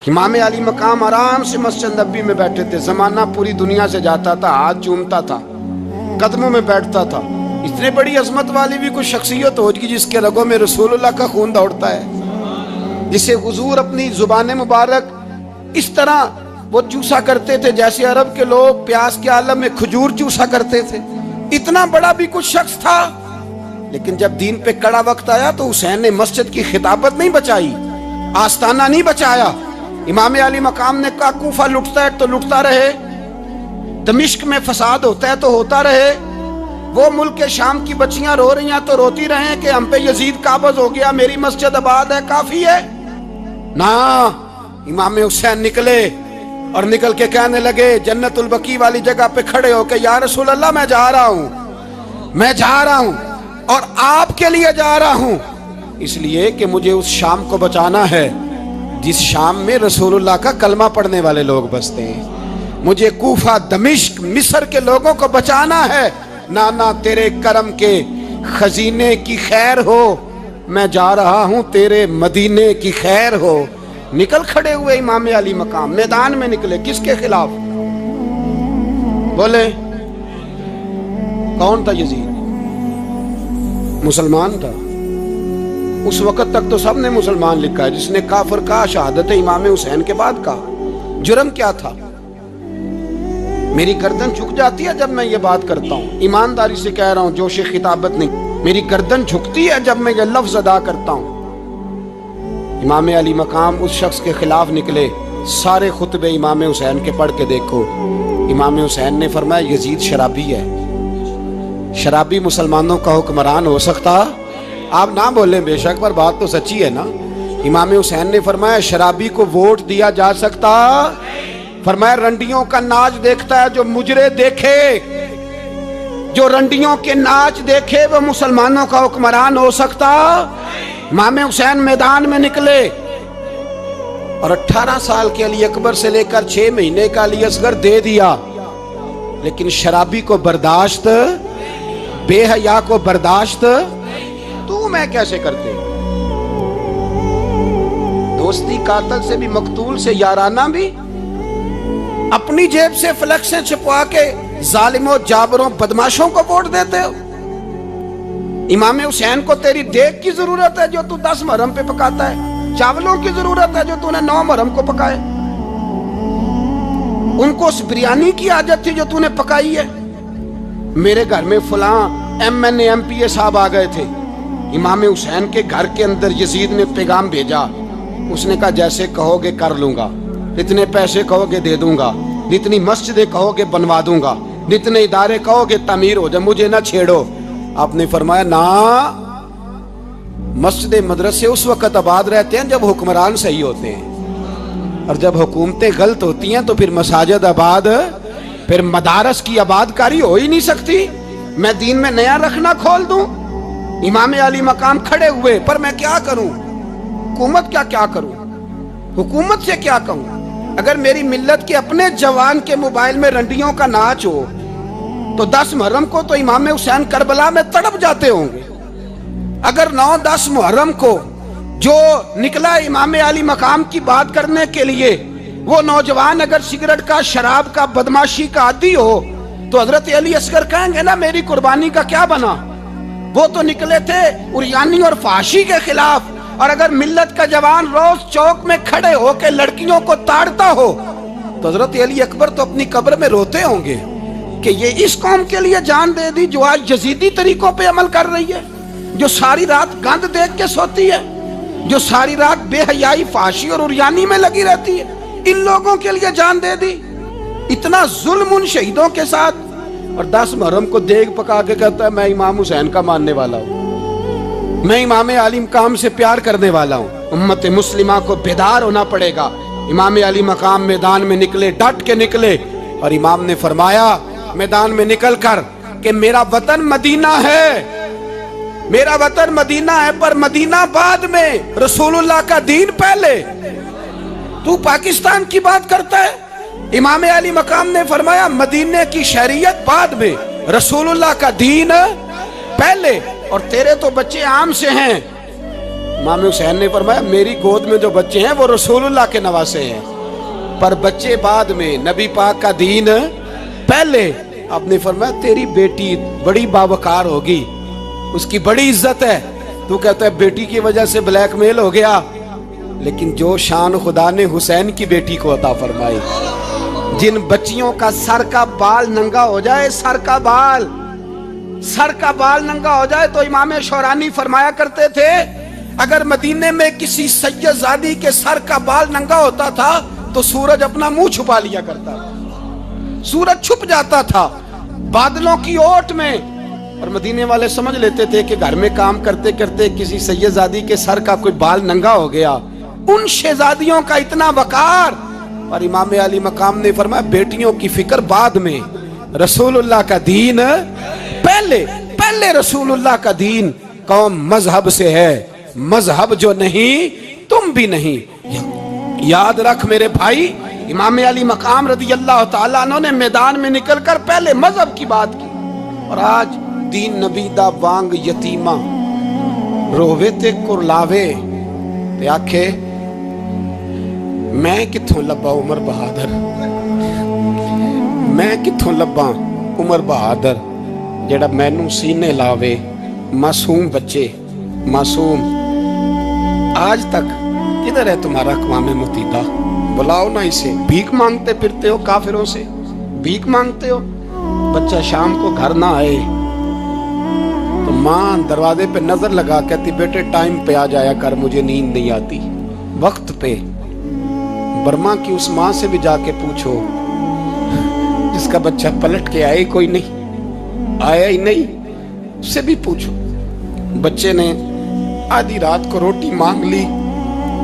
امام علی مقام آرام سے مسجد نبی میں بیٹھے تھے، زمانہ پوری دنیا سے جاتا تھا، ہاتھ چومتا تھا، قدموں میں بیٹھتا تھا۔ اتنے بڑی عظمت والی بھی کوئی شخصیت ہوگی جس کے رگوں میں رسول اللہ کا خون دوڑتا ہے، جسے حضور اپنی زبان مبارک اس طرح وہ چوسا کرتے تھے جیسے عرب کے لوگ پیاس کے عالم میں کھجور چوسا کرتے تھے۔ اتنا بڑا بھی کچھ شخص تھا، لیکن جب دین پہ کڑا وقت آیا تو حسین نے مسجد کی خطابت نہیں بچائی، آستانہ نہیں بچایا۔ امام علی مقام نے کہا کوفہ لٹتا ہے تو لٹتا رہے، دمشق میں فساد ہوتا ہے تو ہوتا رہے، وہ ملک شام کی بچیاں رو رہی ہیں تو روتی رہیں کہ ہم پہ یزید قابض ہو گیا، میری مسجد آباد ہے، کافی ہے نا۔ امام حسین نکلے اور نکل کے کہنے لگے جنت البقیع والی جگہ پہ کھڑے ہو کہ یا رسول اللہ میں جا رہا ہوں اور آپ کے لیے جا رہا ہوں، اس لیے کہ مجھے اس شام کو بچانا ہے جس شام میں رسول اللہ کا کلمہ پڑھنے والے لوگ بستے ہیں، مجھے کوفہ دمشق مصر کے لوگوں کو بچانا ہے۔ نانا تیرے کرم کے خزینے کی خیر ہو، میں جا رہا ہوں تیرے مدینے کی خیر ہو۔ نکل کھڑے ہوئے امام علی مقام، میدان میں نکلے، کس کے خلاف؟ بولے کون تھا؟ یزید مسلمان تھا، اس وقت تک تو سب نے مسلمان لکھا ہے، جس نے کافر کہا شہادت امام حسین کے بعد کہا۔ جرم کیا تھا؟ میری گردن جھک جاتی ہے جب میں یہ بات کرتا ہوں، ایمانداری سے کہہ رہا ہوں، جوش خطابت نہیں، میری گردن جھکتی ہے جب میں یہ لفظ ادا کرتا ہوں۔ امام علی مقام اس شخص کے خلاف نکلے، سارے خطبے امام حسین کے پڑھ کے دیکھو۔ امام حسین نے فرمایا یزید شرابی ہے، شرابی مسلمانوں کا حکمران ہو سکتا؟ آپ نہ بولیں بے شک، پر بات تو سچی ہے نا۔ امام حسین نے فرمایا شرابی کو ووٹ دیا جا سکتا؟ فرمایا رنڈیوں کا ناچ دیکھتا ہے جو مجرے دیکھے، جو رنڈیوں کے ناچ دیکھے وہ مسلمانوں کا حکمران ہو سکتا؟ امام حسین میدان میں نکلے اور 18 سال کے علی اکبر سے لے کر 6 مہینے کا علی اصغر دے دیا، لیکن شرابی کو برداشت، بے حیا کو برداشت تو میں کیسے کرتے؟ دوستی قاتل سے بھی، مقتول سے یارانہ بھی، اپنی جیب سے فلیکسیں چھپوا کے ظالموں جابروں بدماشوں کو ووٹ دیتے ہو۔ امام حسین کو تیری دیگ کی ضرورت ہے جو تو 10 محرم پہ پکاتا ہے، چاولوں کی ضرورت ہے جو تو نے 9 محرم کو پکائے، ان کو اس بریانی کی حاجت تھی جو تو نے پکائی ہے۔ میرے گھر میں فلاں MNA MPA صاحب آ گئے تھے، امام حسین کے گھر کے اندر یزید نے پیغام بھیجا، اس نے کہا جیسے کہو گے کر لوں گا، جتنے پیسے کہو گے دے دوں گا، جتنی مسجدیں کہو گے بنوا دوں گا، جتنے ادارے کہو گے تعمیر ہو جائے، مجھے نہ چھیڑو۔ آپ نے فرمایا نا، مسجد مدرسے اس وقت آباد رہتے ہیں جب حکمران صحیح ہوتے ہیں، اور جب حکومتیں غلط ہوتی ہیں تو پھر مساجد آباد، پھر مدارس کی آباد کاری ہو ہی نہیں سکتی۔ میں دین میں نیا رکھنا کھول دوں؟ امام علی مقام کھڑے ہوئے، پر میں کیا کروں؟ حکومت کیا کروں؟ حکومت سے کیا کہوں؟ اگر میری ملت کے اپنے جوان کے موبائل میں رنڈیوں کا ناچ ہو تو 10 محرم کو تو امام حسین کربلا میں تڑپ جاتے ہوں گے۔ اگر 9-10 محرم کو جو نکلا امام علی مقام کی بات کرنے کے لیے، وہ نوجوان اگر سگریٹ کا، شراب کا، بدماشی کا عادی ہو تو حضرت علی اصغر کہیں گے نا میری قربانی کا کیا بنا؟ وہ تو نکلے تھے عریانی اور فحاشی کے خلاف، اور اگر ملت کا جوان روز چوک میں کھڑے ہو کے لڑکیوں کو تاڑتا ہو تو حضرت علی اکبر تو اپنی قبر میں روتے ہوں گے کہ یہ اس قوم کے لیے جان دے دی جو آج یزیدی طریقوں پہ عمل کر رہی ہے، جو ساری رات گند دیکھ کے سوتی ہے، جو ساری رات بے حیائی، فحاشی اور عریانی میں لگی رہتی ہے، ان لوگوں کے لیے جان دے دی۔ اتنا ظلم ان شہیدوں کے ساتھ، اور 10 محرم کو دیگ پکا کے کہتا ہے میں امام حسین کا ماننے والا ہوں، میں امام علی مقام سے پیار کرنے والا ہوں۔ امت مسلمہ کو بیدار ہونا پڑے گا۔ امام علی مقام میدان میں نکلے، ڈٹ کے نکلے، اور امام نے فرمایا میدان میں نکل کر کہ میرا وطن مدینہ ہے، میرا وطن مدینہ ہے، پر مدینہ بعد میں، رسول اللہ کا دین پہلے۔ تو پاکستان کی بات کرتا ہے؟ امام علی مقام نے فرمایا مدینے کی شریعت بعد میں، رسول اللہ کا دین پہلے۔ اور تیرے تو بچے عام سے ہیں، इमाम हुसैन ने फरमाया मेरी गोद में जो बच्चे हैं वो रसूलुल्लाह के नवासे हैं, पर बच्चे बाद में, नबी पाक का दीन पहले। आपने फरमाया तेरी बेटी बड़ी बावकार होगी, उसकी बड़ी इज्जत है, तू कहता है बेटी की वजह से ब्लैकमेल हो गया। लेकिन जो शान खुदा ने हुसैन की बेटी को अता फरमाई, जिन बच्चियों का सर का बाल नंगा हो जाए, सर का बाल नंगा हो जाए, तो इमाम शौरानी फरमाया करते थे अगर मदीने में किसी सैयदजादी के सर का बाल नंगा होता था तो सूरज अपना मुंह छुपा लिया करता था, सूरज छुप जाता था बादलों की ओट में। और मदीने वाले समझ लेते थे कि घर में काम करते करते किसी सैयदजादी के सर का कोई बाल नंगा हो गया। उन शहजादियों का इतना वकार। और इमाम अली मकाम ने फरमाया बेटियों की फिक्र बाद में, रसूलुल्लाह का दीन पहले रसूलुल्लाह का दीन कौम मजहब से है, मजहब जो नहीं तुम भी नहीं। याद रख मेरे भाई, इमाम अली मकाम रदी अल्लाह ताला अन्हु ने मैदान में निकलकर पहले मजहब की बात की। और आज दीन नबी दा वांग यतीमा रोवे ते कुरलावे ते आखे मैं किथों लब्बा उमर बहादुर, मैं किथों लब्बा उमर बहादुर जेड़ा मैनू सीने लावे। मासूम बच्चे, मासूम, आज तक किधर है तुम्हारा अक़वाम मुत्तहिदा? बुलाओ ना इसे। भीख मांगते फिरते हो, काफिरों से भीख मांगते हो। बच्चा शाम को घर ना आए तो माँ दरवाजे पे नजर लगा कहती बेटे टाइम पे आ जाया कर, मुझे नींद नहीं आती, वक्त पे। बर्मा की उस माँ से भी जाके पूछो जिसका बच्चा पलट के आए कोई नहीं, आया ही नहीं, उससे भी पूछो। बच्चे ने आधी रात को रोटी मांग ली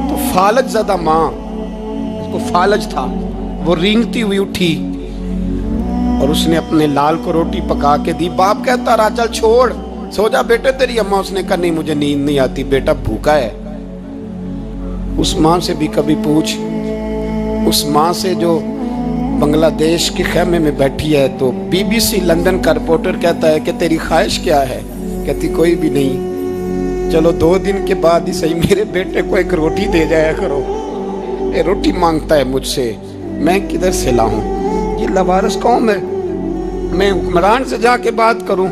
तो फालज ज़्यादा माँ, उसको फालज था, वो रेंगती हुई उठी और उसने अपने लाल को रोटी पका के दी। बाप कहता रहा चल छोड़, सो जा बेटे तेरी अम्मा। उसने कहा नहीं मुझे नींद नहीं आती, बेटा भूखा है। उस माँ से भी कभी पूछ, उस माँ से जो बांग्लादेश के खेमे में बैठी है। तो BBC लंदन का रिपोर्टर कहता है कि तेरी ख्वाहिश क्या है? कहती कोई भी नहीं, चलो 2 दिन के बाद ही सही मेरे बेटे को एक रोटी दे जाया करो, ये रोटी मांगता है मुझसे, मैं किधर से लाऊं? ये लवारिस कौम है, मैं हुक्मरान से जाके बात करूं?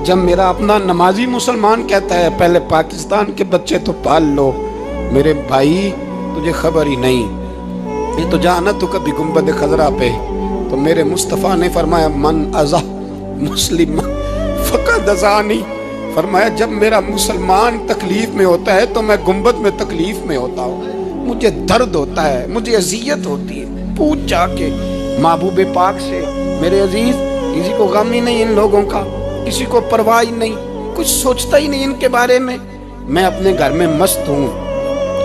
जब मेरा अपना नमाजी मुसलमान कहता है पहले पाकिस्तान के बच्चे तो पाल लो। मेरे भाई तुझे खबर ही नहीं, ये तो जाना तो कभी गुंबद खजरा पे, तो मेरे मुस्तफ़ा ने फरमाया मन अज़ा मुस्लिम फ़क़द अज़ानी, फरमाया जब मेरा मुसलमान तकलीफ में होता है तो मैं गुंबद में तकलीफ में होता हूँ, मुझे दर्द होता है, मुझे अजियत होती है। पूछ जाके महबूब पाक से, मेरे अजीज किसी को गम ही नहीं इन लोगों का, किसी को परवाह ही नहीं, कुछ सोचता ही नहीं इनके बारे में। मैं अपने घर में मस्त हूँ,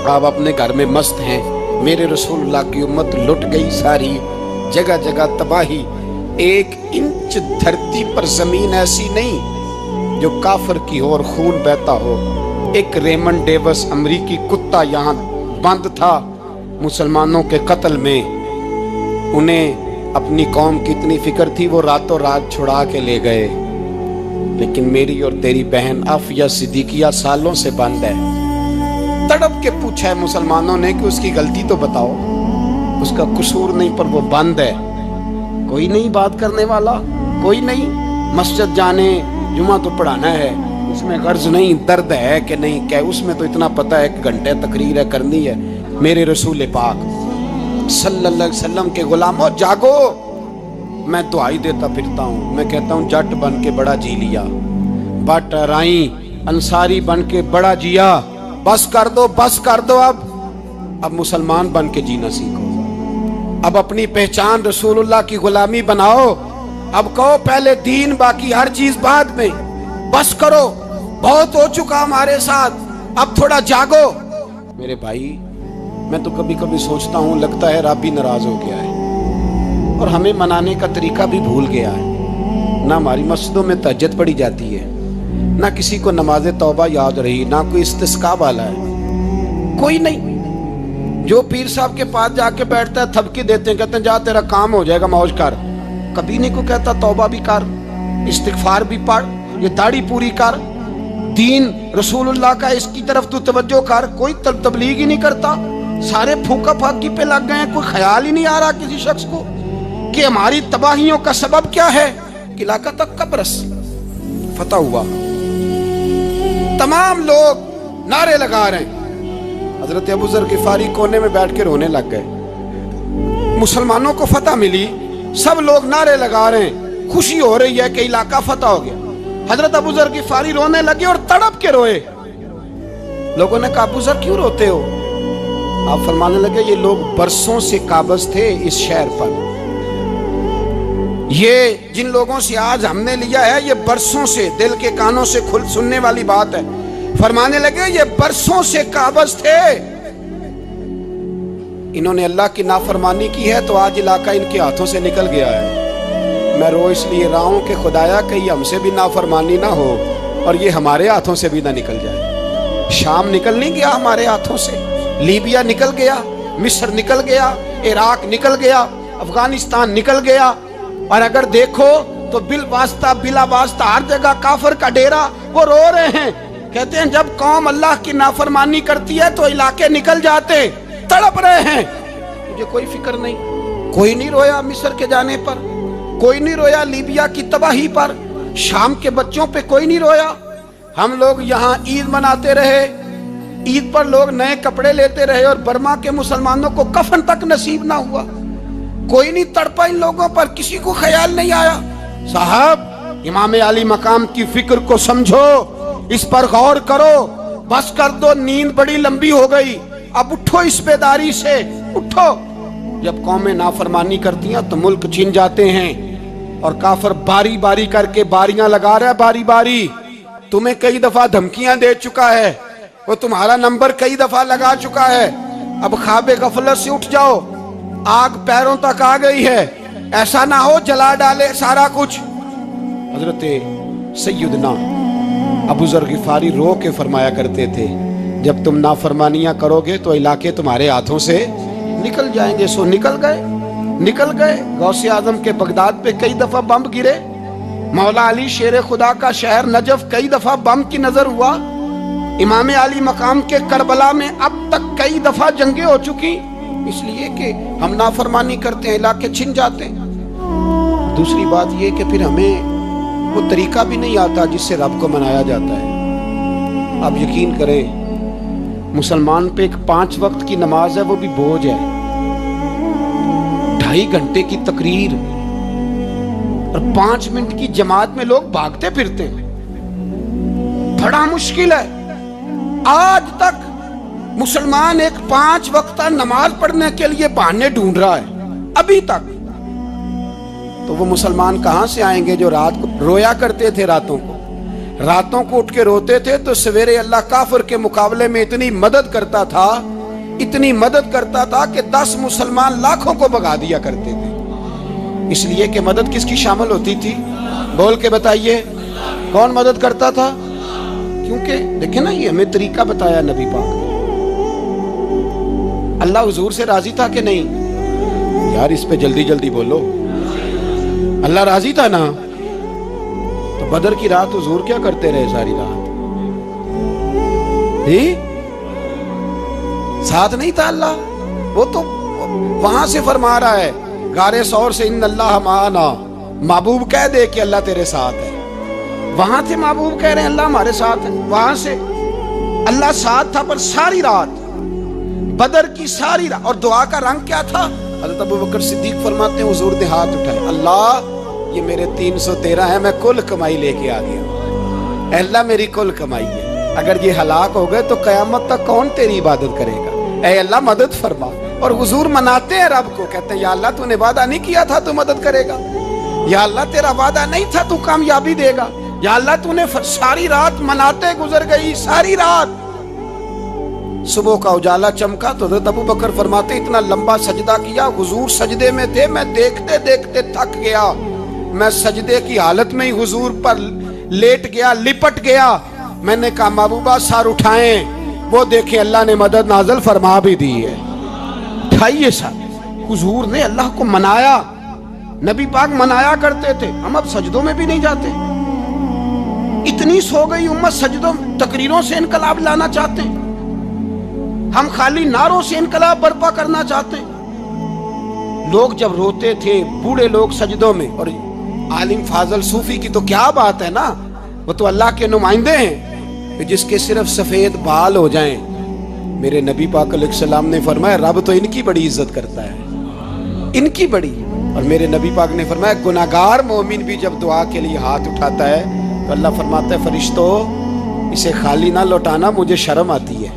आप अपने घर में मस्त हैं। मेरे रसूलुल्लाह की उम्मत लुट गई सारी, जगह जगह तबाही। 1 इंच धरती पर जमीन ऐसी नहीं जो काफिर की हो और खून बहता हो। एक रेमंड डेविस अमरीकी कुत्ता यहाँ बंद था मुसलमानों के कत्ल में, उन्हें अपनी कौम की इतनी फिक्र थी वो रातों रात छुड़ा के ले गए। लेकिन मेरी और तेरी बहन आफिया सिद्दीकिया सालों से बंद है। तड़प के पूछा है मुसलमानों ने कि उसकी गलती तो बताओ, उसका कसूर नहीं पर वो बंद है। कोई नहीं बात करने वाला, कोई नहीं। मस्जिद जाने, जुमा तो पढ़ाना है, उसमें गर्ज नहीं, दर्द है कि नहीं क्या, उसमें तो इतना पता है 1 घंटे तकरीर है करनी है। मेरे रसूल पाक सल्लल्लाहु अलैहि वसल्लम के गुलामों जागो। मैं दुआई देता फिरता हूँ, मैं कहता हूँ जट बन के बड़ा जी लिया, बट राई अंसारी बन के बड़ा जिया, बस कर दो, बस कर दो। अब मुसलमान बन के जीना सीखो, अब अपनी पहचान रसूलुल्लाह की गुलामी बनाओ। अब कहो पहले दीन, बाकी हर चीज बाद में। बस करो, बहुत हो चुका हमारे साथ, अब थोड़ा जागो। मेरे भाई मैं तो कभी कभी सोचता हूँ लगता है रब भी नाराज हो गया है और हमें मनाने का तरीका भी भूल गया है। ना हमारी मस्जिदों में तहज्जुद पढ़ी जाती है, ना किसी को नमाज तौबा याद रही, ना कोई इस्तिस्का वाला है, कोई नहीं। जो पीर साहब के पास जाके बैठता है थपकी देते हैं, कहते हैं जा तेरा काम हो जाएगा, मौज कर। कभी नहीं को कहता तौबा भी कर, इस्तिगफार भी पढ़, ये दाढ़ी पूरी कर, दीन रसूलुल्लाह का, इसकी तरफ तू तवज्जो कर। कोई तबलीग ही नहीं करता, सारे फूका फाकी पे लग गए हैं। कोई ख्याल ही नहीं आ रहा किसी शख्स को कि हमारी तबाहियों का सबब क्या है। कि इलाका तक का बरस फतह हुआ, तमाम लोग नारे लगा रहे हैं। हजरत अबू ज़र गिफारी कोने में बैठ के रोने लग गए। मुसलमानों को फतह मिली, सब लोग नारे लगा रहे हैं, खुशी हो रही है कि इलाका फतह हो गया। हजरत अबू ज़र गिफारी रोने लगे और तड़प के रोए। लोगों ने कहा अबू ज़र क्यों रोते हो? आप फरमाने लगे ये लोग बरसों से काबज थे इस शहर पर, ये जिन लोगों से आज हमने लिया है ये बरसों से, दिल के कानों से खुल सुनने वाली बात है। फरमाने लगे ये बरसों से काबज थे, इन्होंने अल्लाह की नाफरमानी की है तो आज इलाका इनके हाथों से निकल गया है। मैं रो इसलिए रहा हूं कि खुदाया कहीं हमसे भी नाफरमानी ना हो और ये हमारे हाथों से भी ना निकल जाए। शाम निकल नहीं गया हमारे हाथों से, लीबिया निकल गया, मिस्र निकल गया, इराक निकल गया, अफगानिस्तान निकल गया। और अगर देखो तो बिल वास्ता बिला वास्ता हर जगह काफर का डेरा। वो रो रहे हैं, कहते हैं जब कौम अल्लाह की नाफरमानी करती है तो इलाके निकल जाते, तड़प रहे हैं। मुझे कोई फिक्र नहीं, कोई नहीं रोया मिस्र के जाने पर, कोई नहीं रोया लीबिया की तबाही पर, शाम के बच्चों पे कोई नहीं रोया। हम लोग यहाँ ईद मनाते रहे, ईद पर लोग नए कपड़े लेते रहे और बर्मा के मुसलमानों को कफन तक नसीब ना हुआ। कोई नहीं तड़पा इन लोगों पर, किसी को ख्याल नहीं आया। साहब इमाम अली मकाम की फिक्र को समझो, इस पर गौर करो, बस कर दो, नींद बड़ी लंबी हो गई, अब उठो इस बेदारी से, उठो। जब कौमें नाफरमानी करती हैं तो मुल्क छिन जाते हैं और काफर बारी बारी करके बारियां लगा रहा है, बारी बारी। तुम्हें कई दफा धमकियां दे चुका है, वो तुम्हारा नंबर कई दफा लगा चुका है। अब ख्वाब गफलत से उठ जाओ, आग पैरों तक आ गई है, ऐसा ना हो जला डाले सारा कुछ। हजरत सैयदना अबू ज़र गिफारी रो के फरमाया करते थे जब तुम नाफरमानियां करोगे तो इलाके तुम्हारे हाथों से निकल जाएंगे। सो निकल गए, निकल गए। गौसे आजम के बगदाद पे कई दफा बम गिरे, मौला अली शेर खुदा का शहर नजफ कई दफा बम की नजर हुआ, इमाम अली मकाम के करबला में अब तक कई दफा जंगें हो चुकी, इसलिए कि हम नाफरमानी करते हैं, इलाके छिन जाते हैं। दूसरी बात यह कि फिर हमें वो तरीका भी नहीं आता जिससे रब को मनाया जाता है। आप यकीन करें मुसलमान पे एक 5 वक्त की नमाज है, वो भी बोझ है। 2.5 घंटे की तकरीर और 5 मिनट की जमात में लोग भागते फिरते हैं, बड़ा मुश्किल है। आज तक मुसलमान एक 5 वक्त नमाज पढ़ने के लिए बहाने ढूंढ रहा है, अभी तक। तो वो मुसलमान कहां से आएंगे जो रात को रोया करते थे, रातों को उठ के रोते थे तो सवेरे अल्लाह काफिर के मुकाबले में इतनी मदद करता था, इतनी मदद करता था कि 10 मुसलमान लाखों को भगा दिया करते थे। इसलिए कि मदद किसकी शामिल होती थी? बोल के बताइए, कौन मदद करता था? क्योंकि देखे ना, ये हमें तरीका बताया नबी पाक ने। अल्लाह हुजूर से राजी था कि नहीं? यार इस पे जल्दी जल्दी बोलो। अल्लाह राजी था ना? तो बदर की रात हुजूर क्या करते रहे सारी रात? साथ नहीं था अल्लाह? वो तो वहां से फरमा रहा है गारे सौर से, इन अल्लाह माना। महबूब कह दे कि अल्लाह तेरे साथ है। वहां थे महबूब कह रहे हैं अल्लाह हमारे साथ है, वहां से अल्लाह साथ था। पर सारी रात, बदर की सारी रात, और दुआ का रंग क्या था? हज़रत अबू बकर सिद्दीक फरमाते हैं हुजूर ने हाथ उठाए, अल्लाह ये मेरे 313 है, मैं कुल कमाई लेके आ गया। अल्लाह मेरी कुल कमाई है, अगर ये हलाक हो गए तो कयामत तक कौन तेरी इबादत करेगा? ऐ अल्लाह मदद फरमा। और हुजूर मनाते हैं रब को, कहते हैं या अल्लाह तूने वादा नहीं किया था तू मदद करेगा, या अल्लाह तेरा वादा नहीं था तू कामयाबी देगा, या अल्लाह तूने सारी रात मनाते गुजर गई, सारी रात। सुबह का उजाला चमका तो हज़रत अबू बकर फरमाते इतना लंबा सजदा किया, हुजूर सजदे में थे, मैं देखते देखते थक गया, मैं सजदे की हालत में ही हुजूर पर लेट गया, लिपट गया। मैंने कहा महबूबा सर उठाएं, वो देखे अल्लाह ने मदद नाज़िल फरमा भी दी है। उठाइए सर। हुजूर ने अल्लाह को मनाया, नबी पाक मनाया करते थे। हम अब सजदों में भी नहीं जाते, اتنی سو گئی امت سجدوں تقریروں سے انقلاب لانا چاہتے ہیں، ہم خالی نعروں سے انقلاب برپا کرنا چاہتے ہیں۔ لوگ جب روتے تھے بوڑھے لوگ سجدوں میں، اور عالم فاضل صوفی کی تو کیا بات ہے نا، وہ تو اللہ کے نمائندے ہیں، جس کے صرف سفید بال ہو جائیں، میرے نبی پاک علیہ السلام نے فرمایا رب تو ان کی بڑی عزت کرتا ہے، ان کی بڑی۔ اور میرے نبی پاک نے فرمایا گناہگار مومن بھی جب دعا کے لیے ہاتھ اٹھاتا ہے تو اللہ فرماتا ہے فرشتوں اسے خالی نہ لوٹانا، مجھے شرم آتی ہے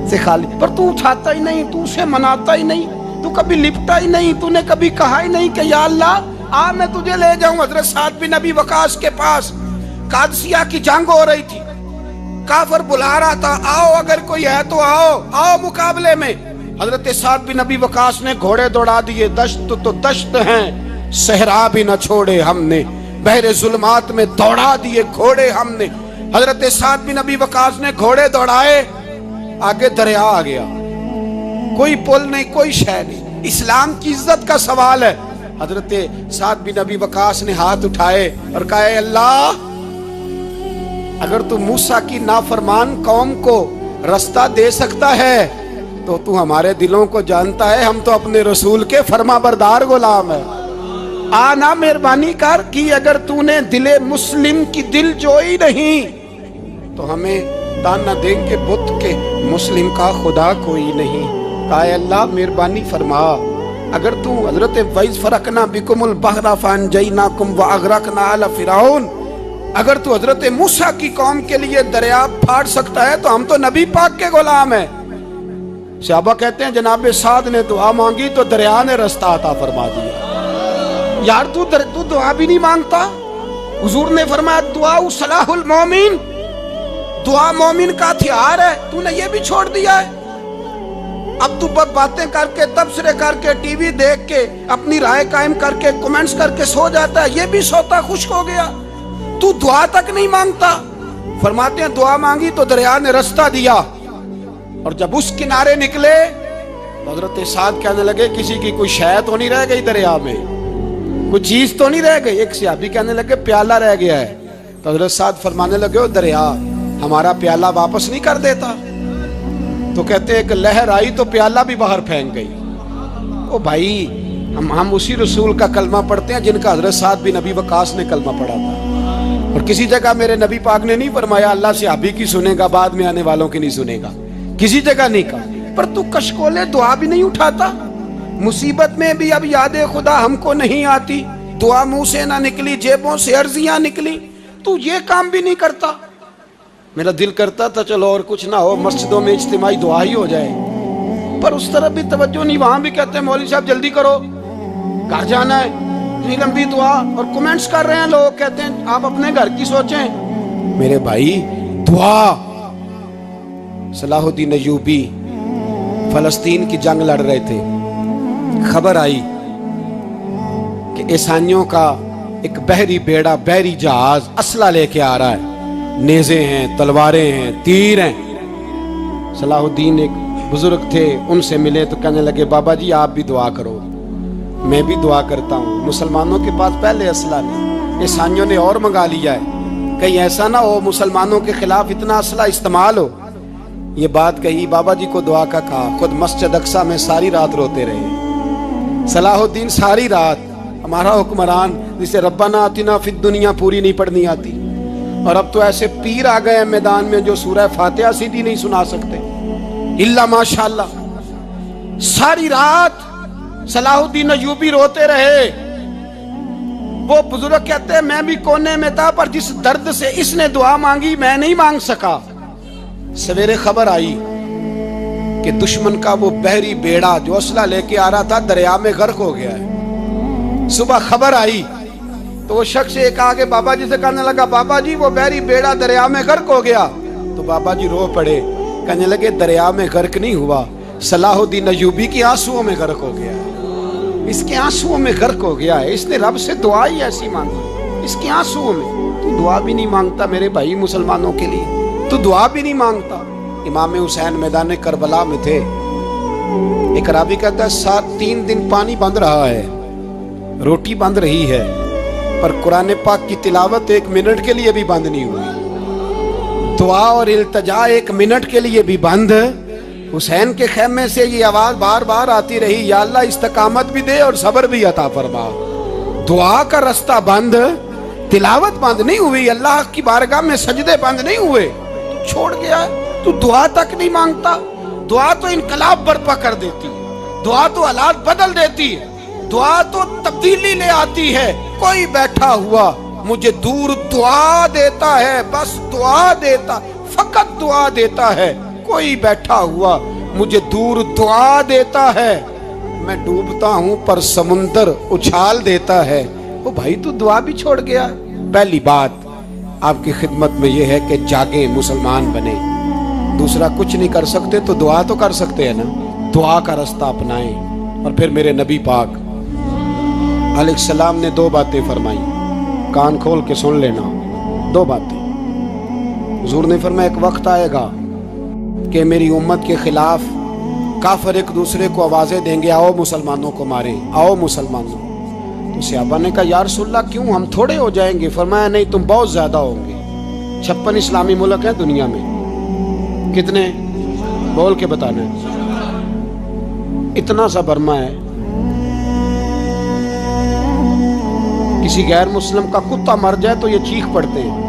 اسے خالی، پر تو اٹھاتا ہی نہیں، تو اسے مناتا ہی نہیں، تو کبھی لپٹا ہی نہیں، تو نے کبھی کہا ہی نہیں کہ یا اللہ آ میں تجھے لے جاؤں۔ حضرت سعد بن ابی وقاص کے پاس قادسیہ کی جنگ ہو رہی تھی، کافر بلا رہا تھا آؤ اگر کوئی ہے تو آؤ، آؤ مقابلے میں۔ حضرت سعد بن ابی وقاص نے گھوڑے دوڑا دیے، دشت تو دشت ہیں صحرا بھی نہ چھوڑے ہم نے، بحر ظلمات میں دوڑا دیے گھوڑے ہم نے۔ حضرت سعد بن ابی وقاص نے گھوڑے دوڑائے، آگے دریا آ گیا، کوئی پل نہیں، کوئی شے نہیں، اسلام کی عزت کا سوال ہے۔ حضرت سعد بن ابی وقاص نے ہاتھ اٹھائے اور کہا اے اللہ اگر تو موسیٰ کی نافرمان قوم کو رستہ دے سکتا ہے تو تو ہمارے دلوں کو جانتا ہے، ہم تو اپنے رسول کے فرما بردار غلام ہیں، آنا مہربانی کر کی اگر تو نے دل مسلم کی دل جوئی نہیں تو ہمیں تانا دیں کہ بت کے مسلم کا خدا کوئی نہیں۔ کہا اے اللہ مہربانی فرما اگر تو حضرت وَإِذْ فَرَقْنَا بِكُمُ الْبَحْرَ فَأَنْجَيْنَاكُمْ وَأَغْرَقْنَا آلَ فِرْعَوْنَ، اگر تو حضرت موسیٰ کی قوم کے لیے دریا پھاڑ سکتا ہے تو ہم تو نبی پاک کے غلام ہیں۔ صحابہ کہتے ہیں جناب سعد نے دعا مانگی تو دریا نے رستہ عطا فرما دیا۔ یار تو دعا بھی نہیں مانگتا؟ حضور نے فرمایا دعا صلاح المومن، دعا مومن کا ہتھیار ہے، تو نے یہ بھی چھوڑ دیا ہے۔ اب تو باتیں کر کے تبصرے کر کے ٹی وی دیکھ کے اپنی رائے قائم کر کے کمنٹس کر کے سو جاتا ہے، یہ بھی سوتا خشک ہو گیا، تو دعا تک نہیں مانگتا۔ فرماتے ہیں دعا مانگی تو دریا نے رستہ دیا، اور جب اس کنارے نکلے تو حضرت سعد کہنے لگے کسی کی کوئی شے تو نہیں رہ گئی دریا میں، کوئی چیز تو نہیں رہ گئی۔ ایک صحابی کہنے لگے پیالہ رہ گیا ہے، تو حضرت سعد فرمانے لگے او دریا ہمارا پیالہ واپس نہیں کر دیتا؟ تو کہتے ہیں کہ لہر آئی تو پیالہ بھی باہر پھینک گئی۔ او بھائی ہم اسی رسول کا کلمہ پڑھتے ہیں جن کا حضرت سعد بن ابی وقاص نے کلمہ پڑھا تھا، اور کسی جگہ میرے نبی پاک نے نہیں فرمایا اللہ صحابی کی سنے گا بعد میں آنے والوں کی نہیں سنے گا، کسی جگہ نہیں کہا۔ پر تو کشکولے دعا بھی نہیں اٹھاتا، مصیبت میں بھی اب یاد خدا ہم کو نہیں آتی، دعا منہ سے نہ نکلی، جیبوں سے عرضیاں نکلی، تو یہ کام بھی نہیں کرتا۔ میرا دل کرتا تھا چلو اور کچھ نہ ہو مسجدوں میں اجتماعی دعا ہی ہو جائے، پر اس طرف بھی توجہ نہیں، وہاں بھی کہتے ہیں مولوی صاحب جلدی کرو گھر جانا ہے، اتنی لمبی دعا، اور کمنٹس کر رہے ہیں لوگ، کہتے ہیں آپ اپنے گھر کی سوچیں۔ میرے بھائی دعا، صلاح الدین ایوبی فلسطین کی جنگ لڑ رہے تھے، خبر آئی کہ عیسائیوں کا ایک بحری بیڑا، بحری جہاز اسلحہ لے کے آ رہا ہے، نیزے ہیں، تلواریں ہیں، تیر ہیں۔ صلاح الدین ایک بزرگ تھے، ان سے ملے تو کہنے لگے بابا جی آپ بھی دعا کرو۔ میں بھی دعا کرتا ہوں، مسلمانوں کے پاس پہلے اسلحہ نہیں، عیسائیوں نے اور منگا لیا ہے، کہیں ایسا نہ ہو مسلمانوں کے خلاف اتنا اسلحہ استعمال ہو۔ یہ بات کہی، بابا جی کو دعا کا کہا، خود مسجد اقصیٰ میں ساری رات روتے رہے۔ صلاح الدین ساری رات، ہمارا حکمران جسے ربنا آتنا فی الدنیا پوری نہیں پڑھنی آتی، اور اب تو ایسے پیر آ گئے ہیں میدان میں جو سورہ فاتحہ سیدھی نہیں سنا سکتے الا ماشاءاللہ۔ ساری رات صلاح الدین ایوبی روتے رہے۔ وہ بزرگ کہتے ہیں میں بھی کونے میں تھا، پر جس درد سے اس نے دعا مانگی میں نہیں مانگ سکا۔ سویرے خبر آئی کہ دشمن کا وہ بحری بیڑا جو اسلحہ لے کے آ رہا تھا دریا میں غرق ہو گیا ہے۔ صبح خبر آئی تو وہ شخص ایک آگے بابا جی سے کہنے لگا بابا جی وہ بحری بیڑا دریا میں غرق ہو گیا، تو بابا جی رو پڑے، کہنے لگے دریا میں غرق نہیں ہوا، صلاح الدین ایوبی کی آنسوؤں میں غرق ہو گیا ہے، اس کے آنسوؤں میں غرق ہو گیا ہے، اس نے رب سے دعا ہی ایسی مانگی، اس کے آنسوؤں میں۔ تو دعا بھی نہیں مانگتا میرے بھائی مسلمانوں کے لیے، تو دعا بھی نہیں مانگتا۔ امام حسین میدان کربلا میں تھے، ایک راوی کہتا ہے 3 دن پانی بند رہا ہے، روٹی بند رہی ہے، पर कुरान पाक की तिलावत 1 मिनट के लिए भी बंद नहीं हुई। दुआ और इल्तिजा 1 मिनट के लिए भी बंद। हुसैन के खेमे से ये आवाज बार बार आती रही, या अल्लाह इस्तकामत भी दे और सब्र भी अता फरमा। दुआ का रास्ता बंद, तिलावत बंद नहीं हुई, अल्लाह की बारगाह में सजदे बंद नहीं हुए। तू छोड़ गया, तू दुआ तक नहीं मांगता। दुआ तो इनकलाब बर्पा कर देती है, दुआ तो हालात बदल देती है, दुआ तो तब्दीली ले आती है। कोई बैठा हुआ मुझे दूर दुआ देता है, बस दुआ देता, फकत दुआ देता है। कोई बैठा हुआ मुझे दूर दुआ देता है, मैं डूबता हूं पर समुंदर उछाल देता है। ओ भाई तू दुआ भी छोड़ गया। पहली बात आपकी खिदमत में यह है कि जागे, मुसलमान बने। दूसरा कुछ नहीं कर सकते तो दुआ तो कर सकते हैं ना, दुआ का रास्ता अपनाएं। और फिर मेरे नबी पाक अलैहिस्सलाम ने 2 बातें फरमाई, कान खोल के सुन लेना। 2 बातें हुजूर ने फरमाया, एक वक्त आएगा कि मेरी उम्मत के खिलाफ काफिर एक दूसरे को आवाजें देंगे, आओ मुसलमानों को मारें, आओ मुसलमानों। तो सहाबा ने कहा, या रसूलल्लाह क्यों, हम थोड़े हो जाएंगे? फरमाया, नहीं तुम बहुत ज्यादा होंगे। 56 इस्लामी मुल्क हैं दुनिया में, कितने बोल के बताना है? इतना सा बर्मा है, किसी गैर मुस्लिम का कुत्ता मर जाए तो ये चीख पड़ते हैं।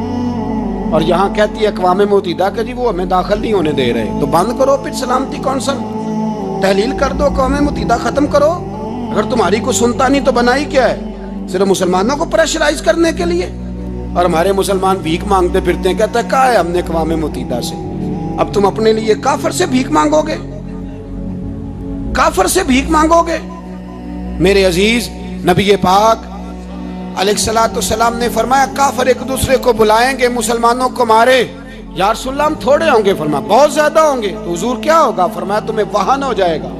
और यहाँ कहती है अक़वाम मुत्तहिदा कि जी वो हमें दाखिल नहीं होने दे रहे। तो बंद करो फिर सलामती कौंसिल, तहलील कर दो, अक़वाम मुत्तहिदा खत्म करो। अगर तुम्हारी को सुनता नहीं तो बनाई क्या है? सिर्फ मुसलमानों को प्रेशराइज करने के लिए। और हमारे मुसलमान भीख मांगते फिरते हैं, कहते हैं कहा है हमने अक़वाम मुत्तहिदा से। अब तुम अपने लिए काफिर से भीख मांगोगे, काफिर से भीख मांगोगे? मेरे अजीज नबी पाक अलैहिस्सलाम ने फरमाया, काफिर एक दूसरे को बुलाएंगे, मुसलमानों को मारे। या रसूलल्लाह हम थोड़े होंगे? फरमाया बहुत ज्यादा होंगे। तो हुजूर क्या होगा? फरमाया तुम्हें वाहन हो जाएगा।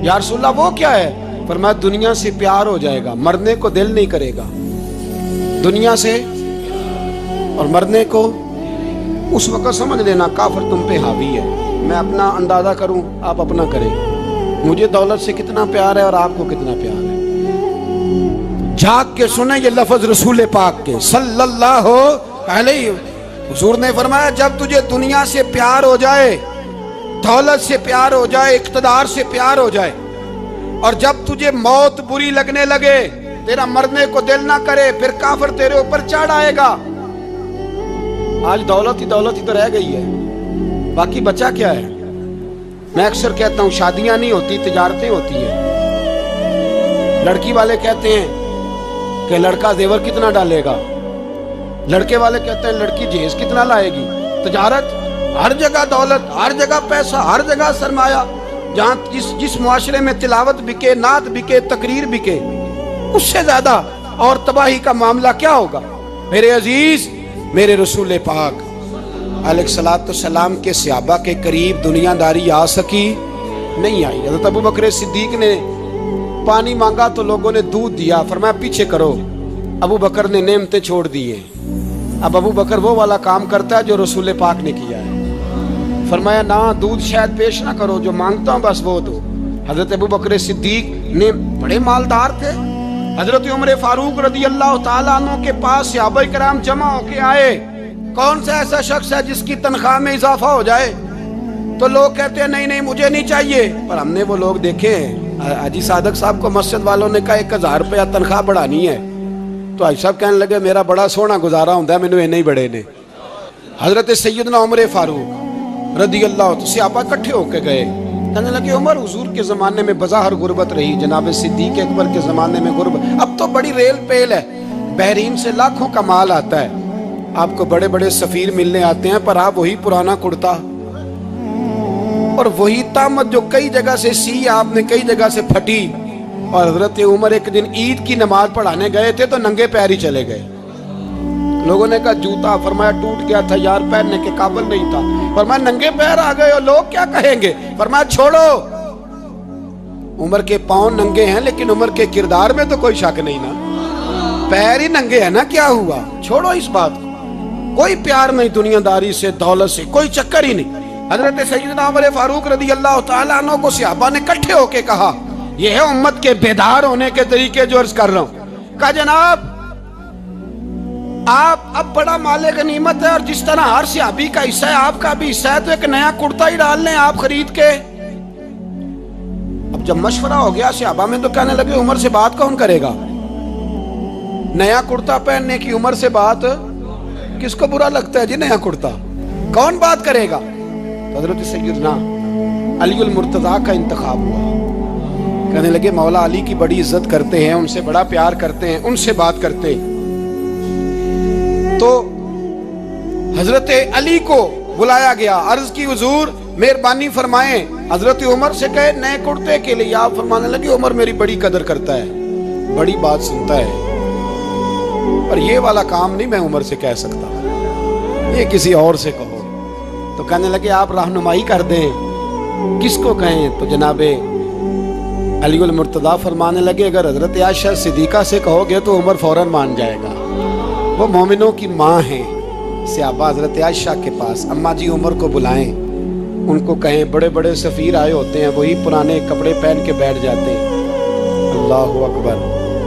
या रसूलल्लाह वो क्या है? फरमाया दुनिया से प्यार हो जाएगा, मरने को दिल नहीं करेगा दुनिया से। और मरने को उस वक्त समझ लेना काफिर तुम पे हावी है। मैं अपना अंदाजा करूं, आप अपना करें। मुझे दौलत से कितना प्यार है और आपको कितना प्यार है। जाग के सुने ये लफ्ज रसूल पाक के सल्लल्लाहु अलैहि। हुजूर ने फरमाया, जब तुझे दुनिया से प्यार हो जाए, दौलत से प्यार हो जाए, इक़्तिदार से प्यार हो जाए, और जब तुझे मौत बुरी लगने लगे, तेरा मरने को दिल ना करे, फिर काफिर तेरे ऊपर चढ़ आएगा। आज दौलत ही तो रह गई है, बाकी बचा क्या है? मैं अक्सर कहता हूं शादियां नहीं होती, तिजारतें होती हैं। लड़की वाले कहते हैं कि लड़का जेवर कितना डालेगा, लड़के वाले कहते हैं लड़की जहेज कितना लाएगी। तिजारत, हर जगह दौलत, हर जगह पैसा, हर जगह सरमाया। जहां जिस मुआशरे में तिलावत बिके, नात बिके, तकरीर बिके, उससे ज्यादा और तबाही का मामला क्या होगा? मेरे अजीज, मेरे रसूल पाक अलैहिस्सलाम के सहाबा के करीब दुनियादारी आ सकी? नहीं आई। हज़रत अबू बकर सिद्दीक ने पानी मांगा तो लोगों ने दूध दिया, फरमाया पीछे करो। अबू बकर ने नेमतें छोड़ दिए। अब अबू बकर वो वाला काम करता है जो रसूल पाक ने किया है। फरमाया ना, दूध शायद पेश ना करो, जो मांगता हूं बस वो दो। हजरत अबू बकर सिद्दीक ने बड़े मालदार थे। हजरत उमर फारूक रदी अल्लाह तआला अन्हु के पास सहाबा किराम जमा होके आए। कौन सा ऐसा शख्स है जिसकी तनख्वाह में इजाफा हो जाए? तो लोग कहते हैं नहीं नहीं मुझे नहीं चाहिए। पर हमने वो लोग देखे, हाजी सादक साहब को मस्जिद वालों ने कहा 1000 रुपया तनख्वाह बढ़ानी है, तो हाजी साहब कहने लगे मेरा बड़ा सोहना गुजारा होंदा है, मैनू इन्ने ही बड़े ने। हजरत सैयदना उमर फारूक रदी अल्लाह सहाबा इकट्ठे होके गए, कहने लगे उमर हुजूर के जमाने में बज़ाहिर गुर्बत रही, जनाब सिद्दीक अकबर के जमाने में गुर्बत, अब तो बड़ी रेल पेल है, बहरीन से लाखों का माल आता है, आपको बड़े बड़े सफीर मिलने आते हैं, पर आप वही पुराना कुर्ता और वही तामत जो कई जगह से सी आपने कई जगह से फटी। और हजरत उमर एक दिन ईद की नमाज पढ़ाने गए थे तो नंगे पैर ही चले गए। लोगों ने कहा जूता, फरमाया टूट गया था यार, पहनने के काबिल नहीं था। फरमाया नंगे पैर आ गए और लोग क्या कहेंगे? फरमाया छोड़ो, उमर के पांव नंगे हैं लेकिन उमर के किरदार में तो कोई शक नहीं ना, पैर ही नंगे है ना, क्या हुआ? छोड़ो इस बात को, कोई प्यार नहीं दुनियादारी से, दौलत से, कोई चक्कर ही नहीं। हजरत सैयदना उमर फारूक रदी अल्लाह तआला अन्हु को सहाबा ने इकट्ठे होके कहा, यह है उम्मत के बेदार होने के तरीके जो अर्ज कर रहा हूं। कहा जनाब आप अब बड़ा माले गनीमत है, और जिस तरह हर सहाबी का हिस्सा है आपका भी हिस्सा है, तो एक नया कुर्ता ही डाल लें आप खरीद के। अब जब मशवरा हो गया सहाबा में, तो कहने लगे उमर से बात कौन करेगा? नया कुर्ता पहनने की उम्र से बात किसको बुरा लगता है जी? नया कुर्ता कौन बात करेगा? तो हजरत सैयदना अली उल मुर्तजा का इंतखाब हुआ। कहने लगे मौला अली की बड़ी इज्जत करते हैं, उनसे बड़ा प्यार करते हैं, उनसे बात करते। तो हजरत अली को बुलाया गया, अर्ज की हुजूर मेहरबानी फरमाएं। हजरत उमर से कहे नए कुर्ते के लिए। आप फरमाने लगे उमर मेरी बड़ी कदर करता है, बड़ी बात सुनता है, पर ये वाला काम नहीं मैं उमर से कह सकता, ये किसी और से कहो। तो कहने लगे आप रहनुमाई कर दें, किसको कहें? तो जनाबे अली उल मुर्तजा फरमाने लगे अगर हजरत आयशा सिद्दीका से कहोगे तो उमर फौरन मान जाएगा, वो मोमिनों की माँ हैं। सहाबा हजरत आयशा के पास, अम्मा जी उमर को बुलाएं, उनको कहें बड़े बड़े सफ़ीर आए होते हैं, वही पुराने कपड़े पहन के बैठ जाते हैं। अल्लाहु अकबर।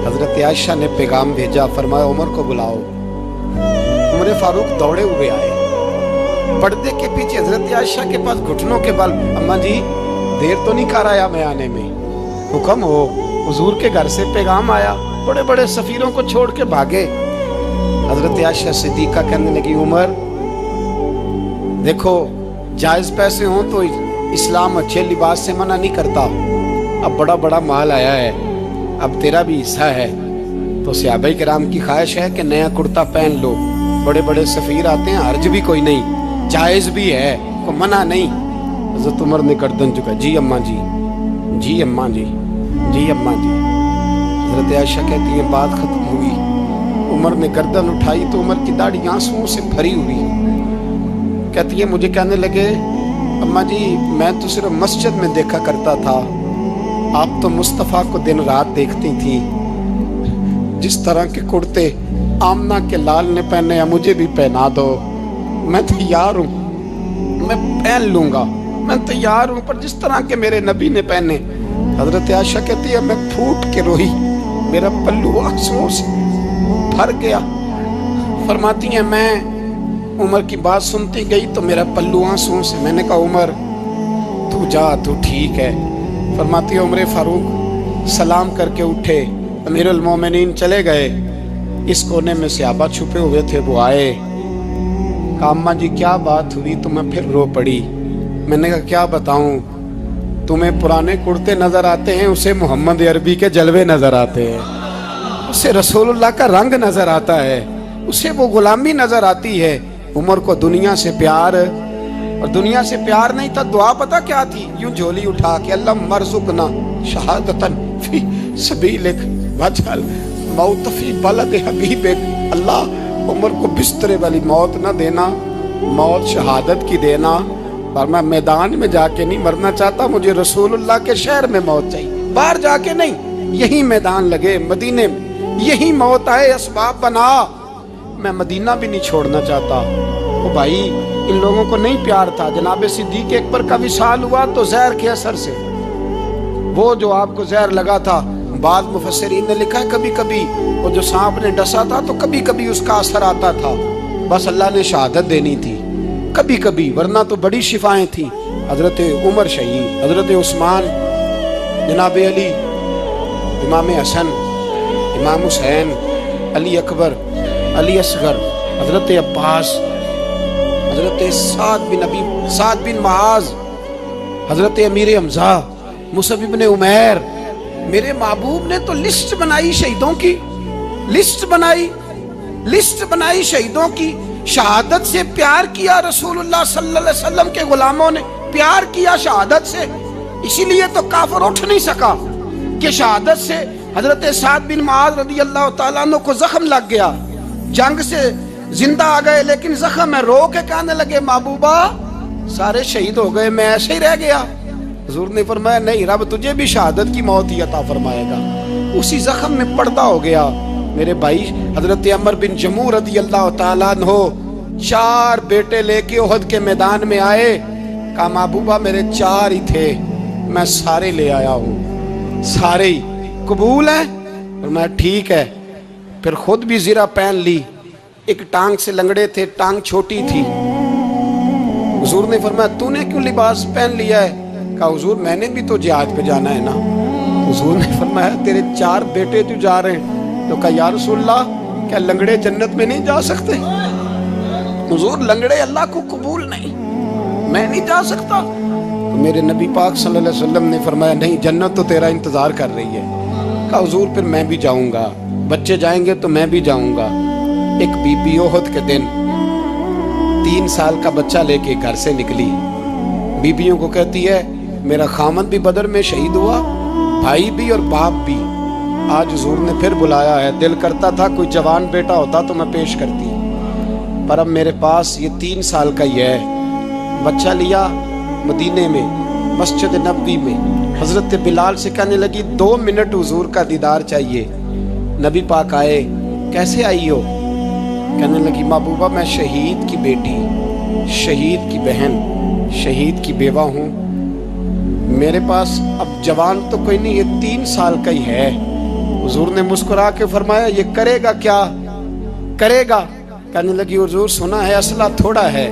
हजरत आयशा ने पैगाम भेजा, फरमाया उमर को बुलाओ। उमर फारूक दौड़े हुए आए, पर्दे के पीछे हजरत आयशा के पास घुटनों के बल, अम्मा जी देर तो नहीं कर आया मैं आने में? हुक्म हो, हुजूर के घर से पैगाम आया, बड़े बड़े सफीरों को छोड़ के भागे। हजरत आयशा सिद्दीका कहने लगी उमर देखो, जायज पैसे हों तो इस्लाम अच्छे लिबास से मना नहीं करता, अब बड़ा बड़ा माल आया है, अब तेरा भी हिस्सा है, तो सहाबाए किराम की ख्वाहिश है कि नया कुर्ता पहन लो, बड़े बड़े सफीर आते हैं, हर्ज भी कोई नहीं, जायज भी है, को मना नहीं। हजरत उमर ने गर्दन झुकाई, जी अम्मा जी, जी अम्मा जी, जी अम्मा जी। हजरत आयशा कहती है बात खत्म हुई, उमर ने गर्दन उठाई तो उमर की दाढ़ी आंसुओं से भरी हुई। कहती है मुझे कहने लगे अम्मा जी मैं तो सिर्फ मस्जिद में देखा करता था, आप तो मुस्तफ़ा को दिन रात देखती थी, जिस तरह के कुर्ते आमना के लाल ने पहने हैं मुझे भी पहना दो, मैं तैयार हूँ, मैं पहन लूँगा, मैं तैयार हूँ, पर जिस तरह के मेरे नबी ने पहने। हजरत आयशा कहती है मैं फूट के रोई, मेरा पल्लू आंसुओं से भर गया। फरमाती है मैं उमर की बात सुनती गई तो मेरा पल्लू आंसुओं से, मैंने कहा उमर तू जा, तू ठीक है। फरमाती है उमर फारूक सलाम करके उठे, अमीरुल मोमिनीन चले गए, इस कोने में सहाबा छुपे हुए थे, वो आए, कहा अम्मा जी क्या बात हुई? तो मैं फिर रो पड़ी। मैंने कहा क्या बताऊं, तुम्हें पुराने कुर्ते नजर आते हैं, उसे मोहम्मद अरबी के जलवे नजर आते हैं, उसे रसूलुल्लाह का रंग नजर आता है, उसे वो गुलामी नजर आती है। उमर को दुनिया से प्यार, और दुनिया से प्यार नहीं था, दुआ पता क्या थी? यूं झोली उठा के अल्लाह मरजुकना शहादतन फी सबीलिक वजल मौत फी बलद हबीबिक। अल्लाह उमर को बिस्तरे वाली मौत ना देना, मौत शहादत की देना, पर मैं मैदान में जाके नहीं मरना चाहता, मुझे रसूलुल्लाह के शहर में मौत चाहिए, बाहर जाके नहीं, यही मैदान लगे मदीने में, यही मौत आए, असबाब बना, मैं मदीना भी नहीं छोड़ना चाहता। ओ भाई इन लोगों को नहीं प्यार था। जनाब सिद्दीक अकबर का विसाल हुआ तो जहर के असर से, वो जो आपको जहर लगा था, बाद मुफस्सिरीन ने लिखा है कभी कभी वो जो सांप ने डसा था तो कभी कभी उसका असर आता था, बस अल्लाह ने शहादत देनी थी कभी कभी, वरना तो बड़ी शिफाएं थी। हजरत उमर शहीद, हजरत उस्मान, जनाब अली, इमाम हसन, इमाम हुसैन, अली अकबर, अली असगर, हजरत अब्बास, हजरत साद बिन माज, हजरत अमीर हमजा, मुसअब इब्न उमैर। मेरे महबूब ने तो लिस्ट बनाई शहीदों की, लिस्ट बनाई शहीदों की। शहादत से प्यार किया रसूलुल्लाह सल्लल्लाहु अलैहि वसल्लम के गुलामों ने, प्यार किया शहादत से, इसीलिए तो काफिर उठ नहीं सका कि शहादत से हजरत साद बिन माज रदी अल्लाह तआला अन्हु को जख्म लग गया, जंग से जिंदा आ गए लेकिन जख्म है, रो के कहने लगे महबूबा सारे शहीद हो गए, मैं ऐसे ही रह गया। हुजूर ने फरमाया नहीं, रब तुझे भी शहादत की मौत ही अता फरमाएगा। उसी जख्म में पर्दा हो गया। मेरे भाई हजरत अमर बिन जमू रदी अल्लाह तआला अन्हु 4 बेटे लेके ओहद के मैदान में आए, कहा महबूबा मेरे 4 ही थे, मैं सारे ले आया हूँ, सारे ही कबूल है? और मैं ठीक है। फिर खुद भी ज़रा पहन ली, एक टांग से लंगड़े थे, टांग छोटी थी। हुजूर ने फरमाया तूने क्यों लिबास पहन लिया है? कहा हुजूर मैंने भी तो जिहाद पे जाना है ना। हुजूर ने फरमाया तेरे 4 बेटे जो जा रहे हैं। तो कहा या रसूलल्लाह क्या लंगड़े जन्नत में नहीं जा सकते? हुजूर लंगड़े अल्लाह को कबूल नहीं, मैं नहीं जा सकता। तो मेरे नबी पाक सल्लल्लाहु अलैहि वसल्लम ने फरमाया नहीं, जन्नत तो तेरा इंतजार कर रही है। कहा हुजूर फिर मैं भी जाऊंगा, बच्चे जाएंगे तो मैं भी जाऊंगा। एक बीबी ओहद के दिन 3 साल का बच्चा लेके घर से निकली। बीबियों को कहती है मेरा खामद भी बदर में शहीद हुआ, भाई भी और बाप भी। आज हुजूर ने फिर बुलाया है। दिल करता था कोई जवान बेटा होता तो मैं पेश करती, पर अब मेरे पास ये 3 साल का ही है। बच्चा लिया मदीने में, मस्जिद नबवी में। हजरत बिलाल से कहने लगी 2 मिनट हुजूर का दीदार चाहिए। नबी पाक आए, कैसे आई हो? कहने लगी महबूबा मैं शहीद की बेटी, शहीद की बहन, शहीद की बेवा हूँ। मेरे पास अब जवान तो कोई नहीं, ये 3 साल का ही है। हुजूर ने मुस्कुरा के फरमाया ये करेगा क्या करेगा? कहने लगी हुजूर सुना है असला थोड़ा है,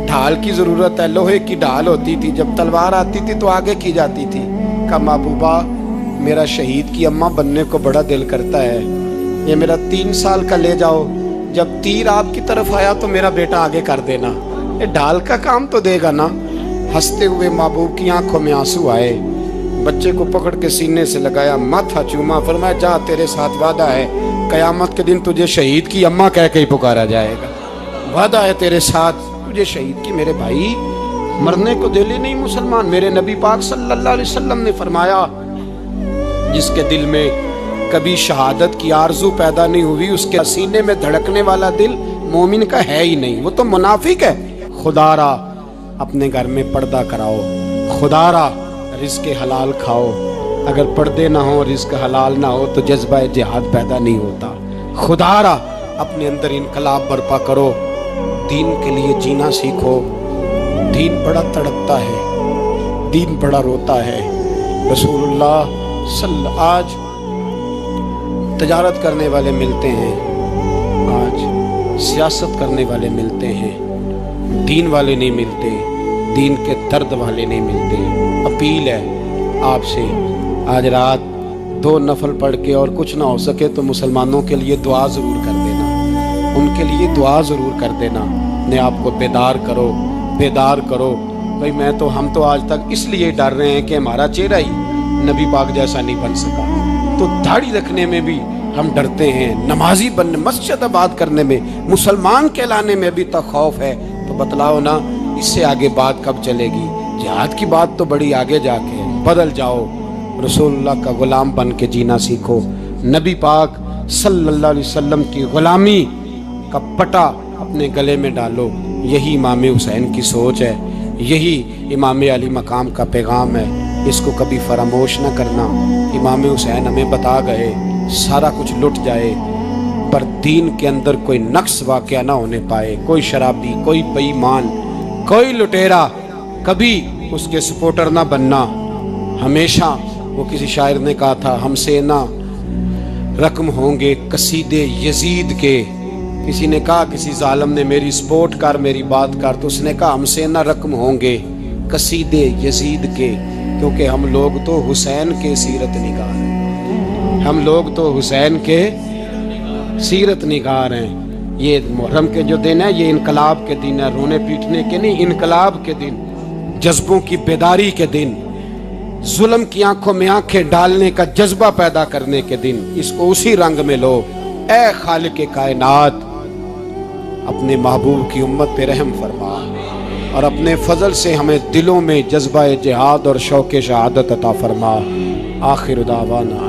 ढाल की जरूरत है। लोहे की ढाल होती थी, जब तलवार आती थी तो आगे की जाती थी। कहा महबूबा मेरा शहीद की अम्मा बनने को बड़ा दिल करता है, ये मेरा 3 साल का ले जाओ, जब तीर आपकी तरफ आया तो मेरा बेटा आगे कर देना, ये ढाल का काम तो देगा ना। हंसते हुए महबूब की आंखों में आंसू आए। बच्चे को पकड़ के सीने से लगाया, माथा चूमा, फरमाया जा तेरे साथ वादा है, कयामत के दिन तुझे शहीद की अम्मा कह के ही पुकारा जाएगा। वादा है तेरे साथ, तुझे शहीद की। मेरे भाई मरने को दिल ही नहीं मुसलमान। मेरे नबी पाक सल्लल्लाहु अलैहि वसल्लम ने फरमाया जिसके दिल में कभी शहादत की आरजू पैदा नहीं हुई, उसके सीने में धड़कने वाला दिल मोमिन का है ही नहीं, वो तो मुनाफिक है। खुदारा अपने घर में पर्दा कराओ, खुदारा रिज़्क़ हलाल खाओ। अगर पर्दे ना हो, रिज़्क़ हलाल ना हो तो जज्बा जिहाद पैदा नहीं होता। खुदारा अपने अंदर इनकलाब बर्पा करो, दीन के लिए जीना सीखो। दीन बड़ा तड़पता है, दीन बड़ा रोता है। रसूलुल्लाह आज तजारत करने वाले मिलते हैं, आज सियासत करने वाले मिलते हैं, दीन वाले नहीं मिलते, दीन के दर्द वाले नहीं मिलते। अपील है आपसे, आज रात 2 नफल पढ़ के और कुछ ना हो सके तो मुसलमानों के लिए दुआ ज़रूर कर देना, उनके लिए दुआ ज़रूर कर देना। अपने आप को बेदार करो, बेदार करो। भाई हम तो आज तक इसलिए डर रहे हैं कि हमारा चेहरा ही नबी पाक जैसा नहीं बन सका, तो दाढ़ी रखने में भी हम डरते हैं, नमाजी बनने, मस्जिद आबाद करने में, मुसलमान कहलाने में भी तो खौफ है। तो बतलाओ ना इससे आगे बात कब चलेगी? जिहाद की बात तो बड़ी आगे जाके है। बदल जाओ, रसूलुल्लाह का गुलाम बन के जीना सीखो। नबी पाक सल्लल्लाहु अलैहि वसल्लम की गुलामी का पटा अपने गले में डालो। यही इमाम हुसैन की सोच है, यही इमाम अली मकाम का पैगाम है। इसको कभी फरामोश न करना। इमाम हुसैन हमें बता गए सारा कुछ लुट जाए पर दीन के अंदर कोई नक्स वाक़या ना होने पाए। कोई शराबी, कोई बेईमान, कोई लुटेरा कभी उसके सपोर्टर ना बनना। हमेशा वो किसी शायर ने कहा था हमसे ना रकम होंगे कसीदे यजीद के। किसी ने कहा, किसी जालिम ने मेरी सपोर्ट कर, मेरी बात कर, तो उसने कहा हमसे ना रकम होंगे कसीदे यजीद के, क्योंकि हम लोग तो हुसैन के सीरत निगार हैं, हम लोग तो हुसैन के सीरत निगार हैं। ये मुहर्रम के जो दिन है ये इनकलाब के दिन है, रोने पीटने के नहीं, इनकलाब के दिन, जज्बों की बेदारी के दिन, जुल्म की आंखों में आंखें डालने का जज्बा पैदा करने के दिन। इसको उसी रंग में लो। ऐ खालिक कायनात अपने महबूब की उम्मत पे रहम फरमा और अपने फजल से हमें दिलों में जज्बा जिहाद और शौक़ शहादत अता फरमा। आखिर दावाना